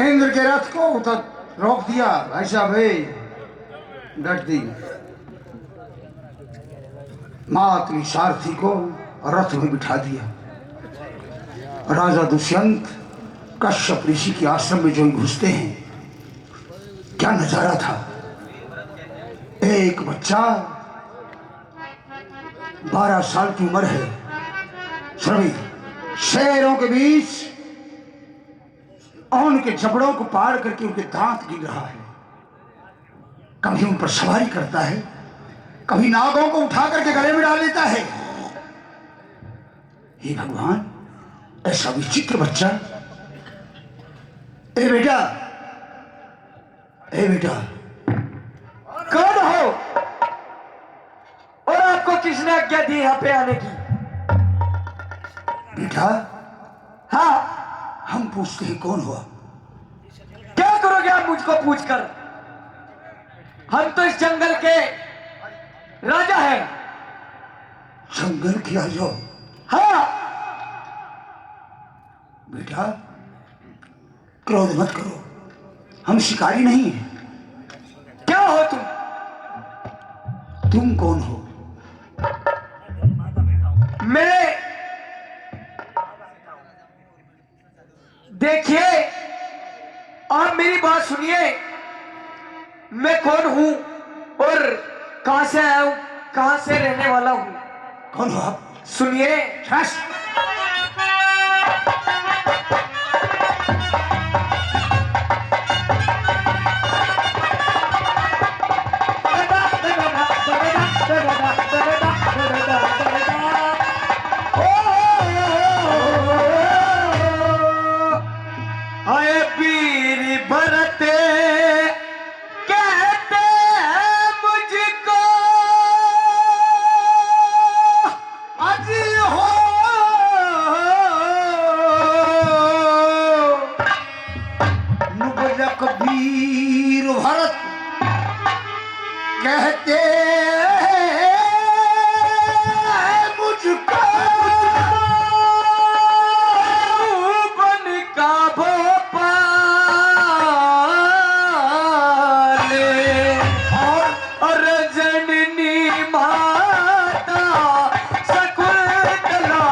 इंद्र के रथ को उधर रोक दिया। भाई साहब डट दी। मातृ सारथी को रथ में बिठा दिया। राजा दुष्यंत कश्यप ऋषि के आश्रम में जो घुसते हैं, क्या नजारा था। एक बच्चा 12 साल की उम्र है, सभी शेरों के बीच और उनके जबड़ों को पार करके उनके दांत गिर रहा है। कभी उन पर सवारी करता है, कभी नागों को उठा करके गले में डाल लेता है। हे भगवान, ऐसा विचित्र बच्चा। ए बेटा, ए बेटा, कौन हो और आपको किसने आज्ञा दी यहाँ पे आने की? बेटा, हाँ, हम पूछते हैं कौन हुआ। क्या करोगे आप मुझको पूछकर? हम तो इस जंगल के राजा हैं। जंगल की राजा? हाँ। बेटा, क्रोध मत करो, हम शिकारी नहीं हैं। क्या हो तुम? तुम कौन हो? मैं, देखिए, आप मेरी बात सुनिए। मैं कौन हूं और कहां से आया हूं, कहां से रहने वाला हूं। कौन हो आप? सुनिए। शश! आए वीर भरत कहते हैं मुझको, आज हो नुबलक वीर भरत कहते हैं मुझको। बन का भोपाले और जननी माता शकुंतला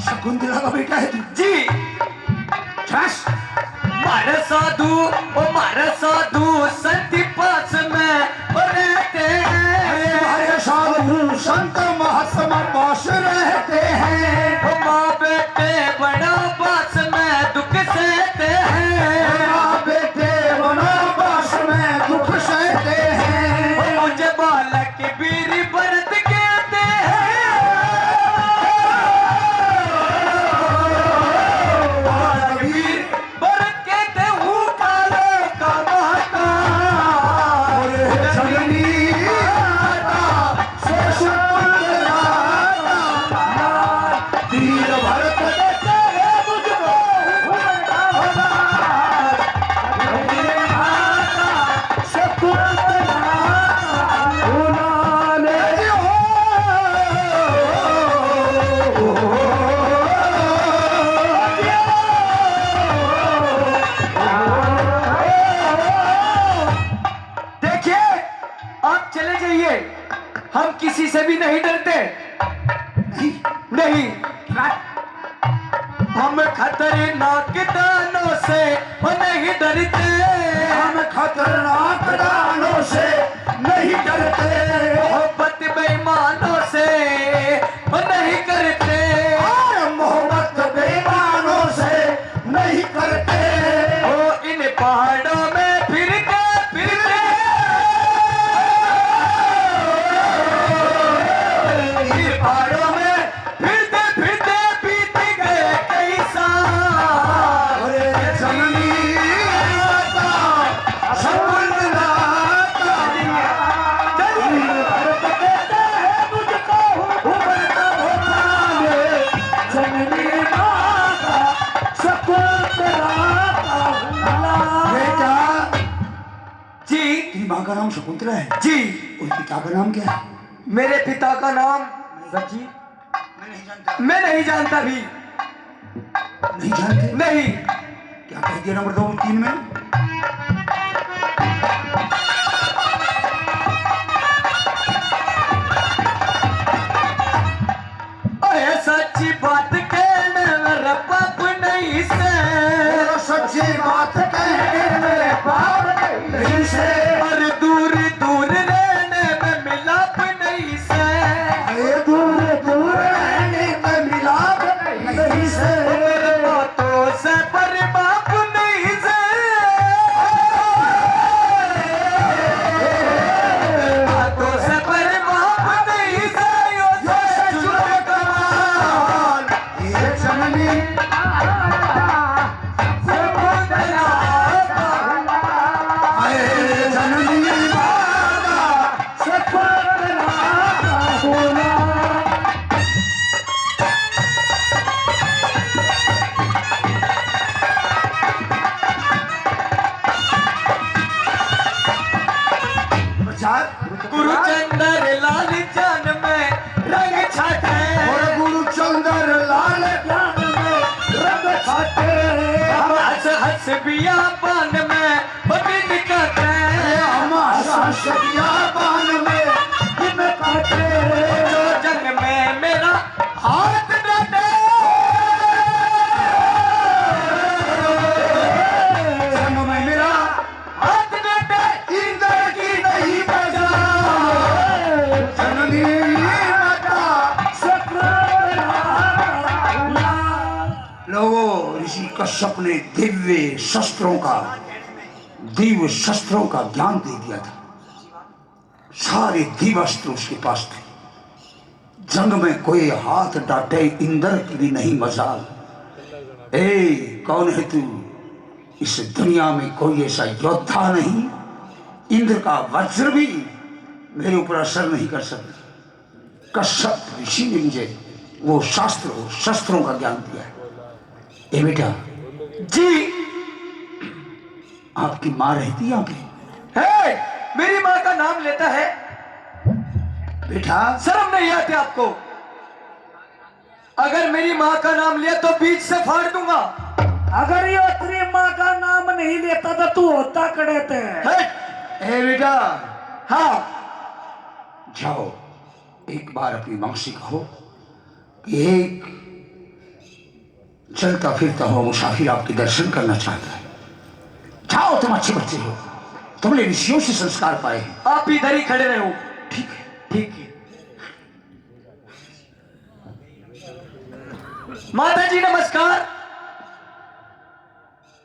शकुंतला का बेटा है तू? जी। शश! मारे साधु ओ मारे साधु संति पास में रहते हैं। हमारे साधु संत महात्मा पास रहते हैं। ओ माँ बेटे बड़ा पास में दुख सहते हैं। माँ बेटे वनवास में दुख सहते हैं। ओ मुझे बालक वीर भरत कहते हैं। वीर भरत कहते हूँ काले का माता जननी माता से शकुंतला वीर भरत कहते हैं मुझको। शकुंतला उन्होंने देखिए, आप चले जाइए, हम किसी से भी नहीं डरते। नहीं, हम खतरनाक दानों से नहीं डरते। हम खतरनाक दानों से नहीं डरते। मोहब्बत बेईमानों से नहीं करते। और मोहब्बत बेईमानों से नहीं करते। ओ इन पहाड़ों में फिरते फिरते, इन पहाड़ों में फिरते फिरते बीत गए कई साल। अरे जननी माता माँ का नाम शकुंतला है जी। और पिता का नाम क्या है? मेरे पिता का नाम सची मैं नहीं जानता भी। नहीं जानते? नहीं। क्या कह दिया नंबर 2 3 में? अरे सच्ची बात कहने मेरा बाप नहीं से, सच्ची बात कहने मेरे बाप नहीं से, और दूर दूर रहने में मिलाप नहीं से, अरे दूर दूर रहने में मिलाप नहीं से, बातों से पर बाप नहीं से, बातों से पर बाप नहीं से, यो सच कमाल ये जननी आए जननी माता सपना बोला। गुरु चंदर लाल जान में रंग छाटे, और गुरु चंदर लाल जान में रंग छाटे, हम हंस हंस बियाबान में बबिन काटे, हम हंस बियाबान में दिन काटे, जो जंग में मेरा हाथ डाटे, जंग में मेरा हाथ डाटे, इंद्र की नहीं बजा, जननी माता सपना। लोगों, ऋषि कश्यप ने दिव्य शस्त्रों का ज्ञान दे दिया था। सारे दिव्यास्त्र उसके पास थे। जंग में कोई हाथ डांटे इंद्र की भी नहीं मजाल। ए कौन है तू? इस दुनिया में कोई ऐसा योद्धा नहीं, इंद्र का वज्र भी मेरे ऊपर असर नहीं कर सकता। कश्यप ऋषि ने मुझे वो शस्त्रों का ज्ञान दिया है। ए बेटा जी। आपकी माँ रहती यहाँ पे? है, मेरी माँ का नाम लेता है। बेटा शर्म नहीं आती आपको? अगर मेरी माँ का नाम लिया तो बीच से फाड़ दूंगा। अगर ये तेरी माँ का नाम नहीं लेता तो तू होता कड़े थे। ए बेटा, हाँ, जाओ एक बार अपनी माँ से कहो कि एक चलता फिरता हुआ मुसाफिर आपके दर्शन करना चाहता है। जाओ, तुम अच्छे बच्चे हो, तुमने ऋषियों से संस्कार पाए हैं। आप इधर ही खड़े रहो। ठीक है। ठीक है। माता जी नमस्कार।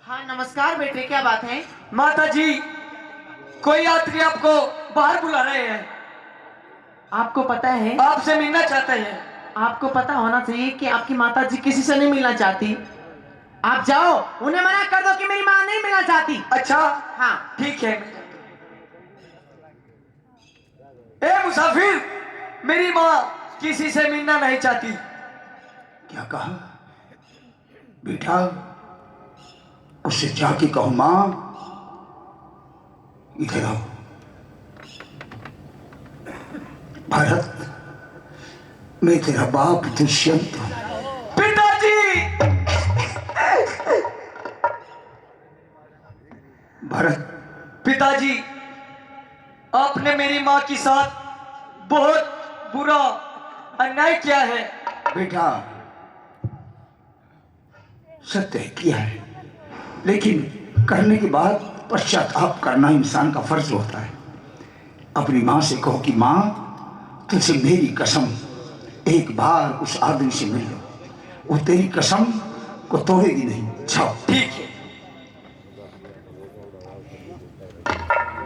हाँ नमस्कार बेटे, क्या बात है? माता जी, कोई यात्री आपको बाहर बुला रहे हैं। आपको पता है, आपसे मिलना चाहते हैं। आपको पता होना चाहिए कि आपकी माता जी किसी से नहीं मिलना चाहती। आप जाओ, उन्हें मना कर दो कि मेरी माँ नहीं मिलना चाहती। अच्छा, हाँ ठीक है। ए मुसाफिर, मेरी माँ किसी से मिलना नहीं चाहती। क्या कहा बेटा? उससे जाके कहो माँ इधर आओ। भरत, मैं तेरा बाप दुष्यंत हूं। पिताजी, भरत, पिताजी, आपने मेरी माँ के साथ बहुत बुरा अन्याय किया है। बेटा सत्य है, किया है, लेकिन करने के बाद पश्चाताप करना इंसान का फर्ज होता है। अपनी माँ से कहो कि माँ, तुझसे मेरी कसम, एक बार उस आदमी से मिल लो, वो तेरी कसम को तोड़ेगी नहीं। जाओ। ठीक है।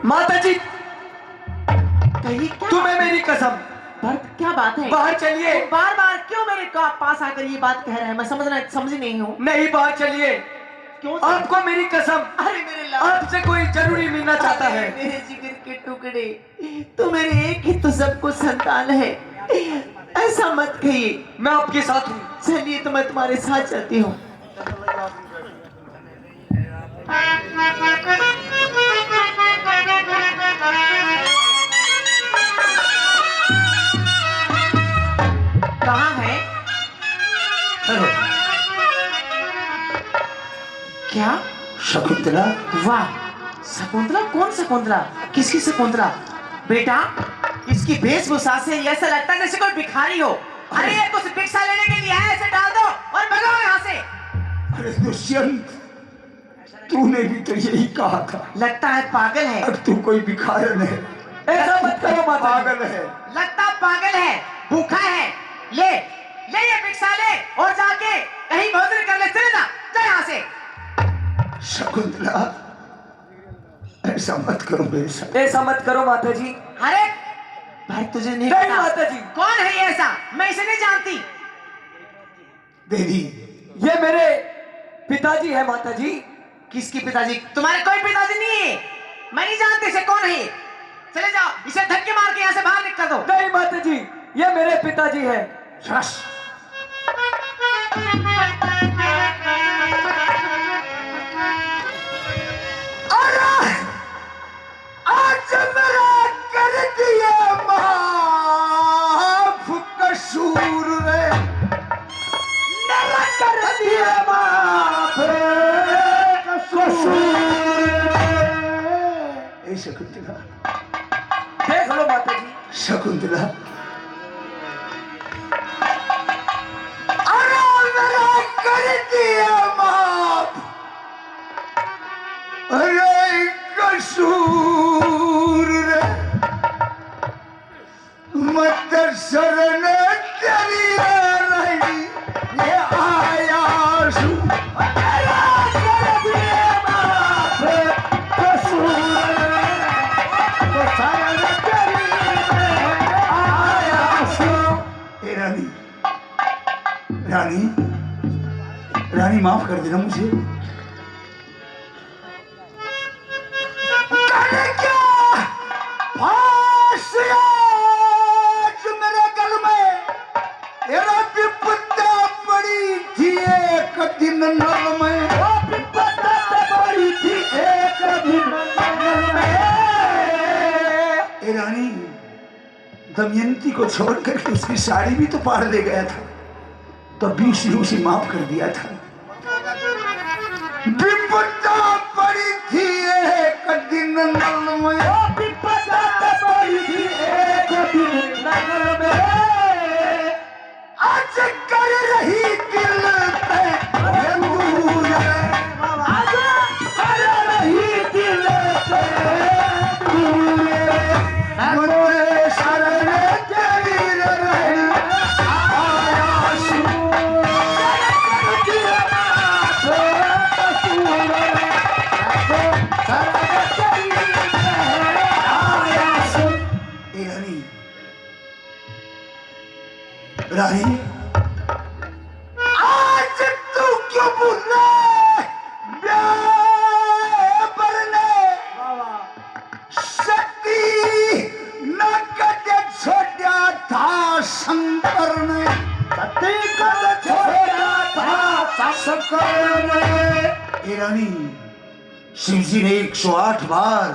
माता जी, कहिए क्या? तुम्हें मेरी कसम। भरत, क्या बात है? बाहर चलिए। बार बार क्यों मेरे पास आकर ये बात कह रहे हैं? मैं समझ नहीं हूँ। नहीं, बाहर चलिए। क्यों? आपको मेरी कसम, अरे मेरे लाल, आपसे कोई जरूरी मिलना चाहता है। मेरे जिगर के टुकड़े, तू मेरे एक ही तो सबको संतान है, ऐसा मत कहिए। मैं आपके साथ हूँ। चलिए तो मैं तुम्हारे साथ चलती हूँ। शकुंतला, वाह, शकुंतला? कौन शकुंतला? किसकी शकुंतला? बेटा, इसकी वेशभूषा से ऐसा लगता है जैसे कोई भिखारी हो। अरे ये कुछ भिक्षा लेने के लिए है, ऐसे डाल दो और भगाओ यहाँ से। अरे दुष्यंत, तूने भी तो यही कहा था। लगता है पागल है। अब तू कोई भिखारन है। ऐसा मत करो माता। पागल है। लगता पागल है, भूखा है। ले ले ये भिक्षा ले और जाके कहीं भोजन कर ले। चले ना, जा यहाँ से। शकुंतला, ऐसा मत करो मेरे साथ। ऐसा मत करो माता जी। अरे भाई, तुझे नहीं नहीं पता माता जी। कौन है ये ऐसा? मैं इसे नहीं जानती। देवी, ये मेरे पिताजी है माता जी। किसके पिताजी? तुम्हारे कोई पिताजी नहीं है। मैं नहीं जानती इसे कौन है। चले जाओ, इसे धक्के मार के यहाँ से बाहर निकल दो। नहीं माता जी, ये मेरे पिताजी है। शश, आज मेरा कर दिया माफ कसूर रे, मेरा कर दिया माफ कसूर रे। शकुंतला, देख लो माता जी। शकुंतला, अरे मेरा कर दिया माफ, अरे कसूर रे, मत शरण तेरी रही ये आयाशु, मेरा कर दिया माफ कसूर रे, मत शरण तेरी आयाशु। ए रानी, रानी, रानी माफ कर देना मुझे। आज मेरे गल में तेरा विपत्ता पड़ी थी एक दिन नल में, विपत्ता पड़ी थी एक दिन नल में। ए रानी, दमयंती को छोड़ करके उसकी साड़ी भी तो पार ले गया था, तब भी उसने उसे माफ कर दिया था। विपत्ता पड़ी थी एक दिन नल में, विपत्ता पड़ी थी एक दिन नल में, आज कर रही दिल पे दूर, आज कर रही दिल पे दूर, मुझे शरण तेरी रही आयाशु, रानी, आज तू क्यों बोले शक्ति न कदे छोड़ा था शंकर ने, सती कदे छोड़ा था शंकर ने। ए रानी, शिव जी ने 108 बार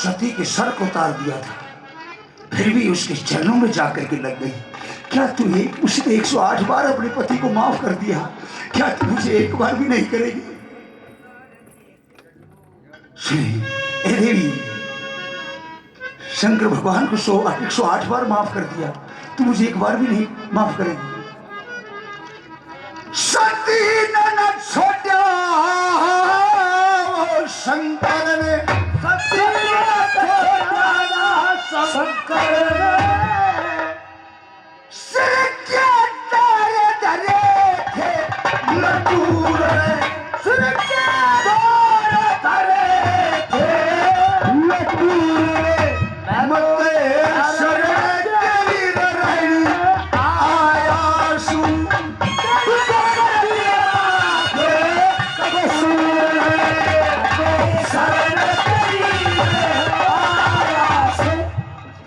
सती के सर को उतार दिया था, फिर भी उसके चरणों में जाकर के लग गई। क्या तू उसने 108 बार अपने पति को माफ कर दिया, क्या तू मुझे एक बार भी नहीं करेगी? ए देवी, शंकर भगवान को 108 बार माफ कर दिया, तू मुझे एक बार भी नहीं माफ करेगी? सती न छोड़ा शंकर ने, सती न छोड़ा शंकर ने, सिर के तारे धरे थे लटूर रे, सिर के तारे धरे थे लटूर रे, मत शरण तेरी रही आयाशु, शरण तेरी आयाशु।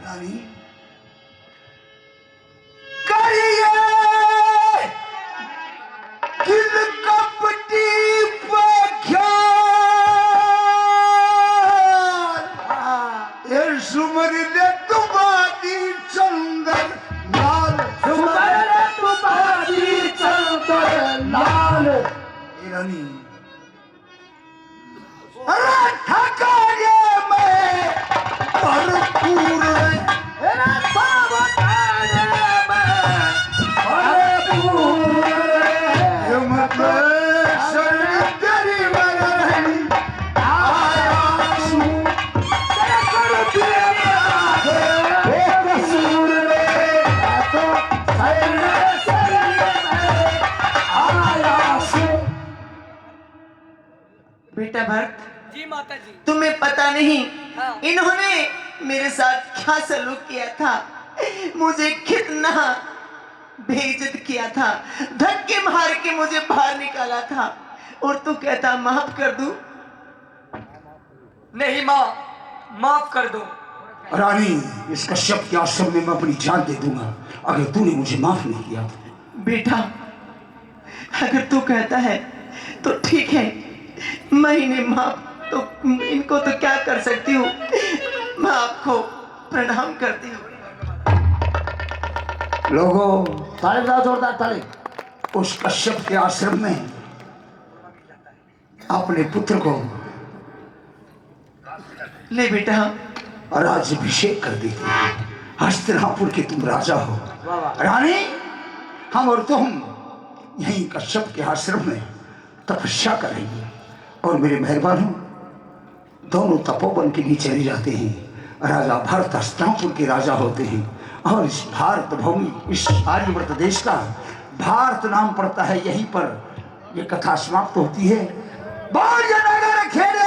रानी, करिए किल कपटी पख्याल, ये सुमर ले तुम्हारी चंदन लाल, सुमर ले तुम्हारी चंदन लाल। ए रानी, भरत, जी माता जी। तुम्हें पता नहीं हाँ। इन्होंने मेरे साथ क्या सलूक किया था, मुझे कितना बेइज्जत किया था, धक्के मार के मुझे बाहर निकाला था, और तू कहता माफ कर दूं। नहीं माँ, माफ कर दो। रानी, इस कश्यप के आश्रम में मैं अपनी जान दे दूंगा अगर तूने मुझे माफ नहीं किया तो। बेटा, अगर तू कहता है तो ठीक है, मैं इन्हें माफ तो इनको तो क्या कर सकती हूँ, मैं आपको प्रणाम करती हूँ। लोगों, ताली बजाओ जोरदार ताली। उस कश्यप के आश्रम में अपने पुत्र को ले बेटा, राज्याभिषेक कर देते। हस्तिनापुर के तुम राजा हो। रानी, हम और तुम यहीं कश्यप के आश्रम में तपस्या करेंगे और मेरे मेहरबानों दोनों तपोवन के लिए चले जाते हैं। राजा भरत हस्तिनापुर के राजा होते हैं और इस भारत भूमि, इस आर्यवर्त देश का भारत नाम पड़ता है। यहीं पर ये कथा समाप्त होती है। बोल जय नगर खेले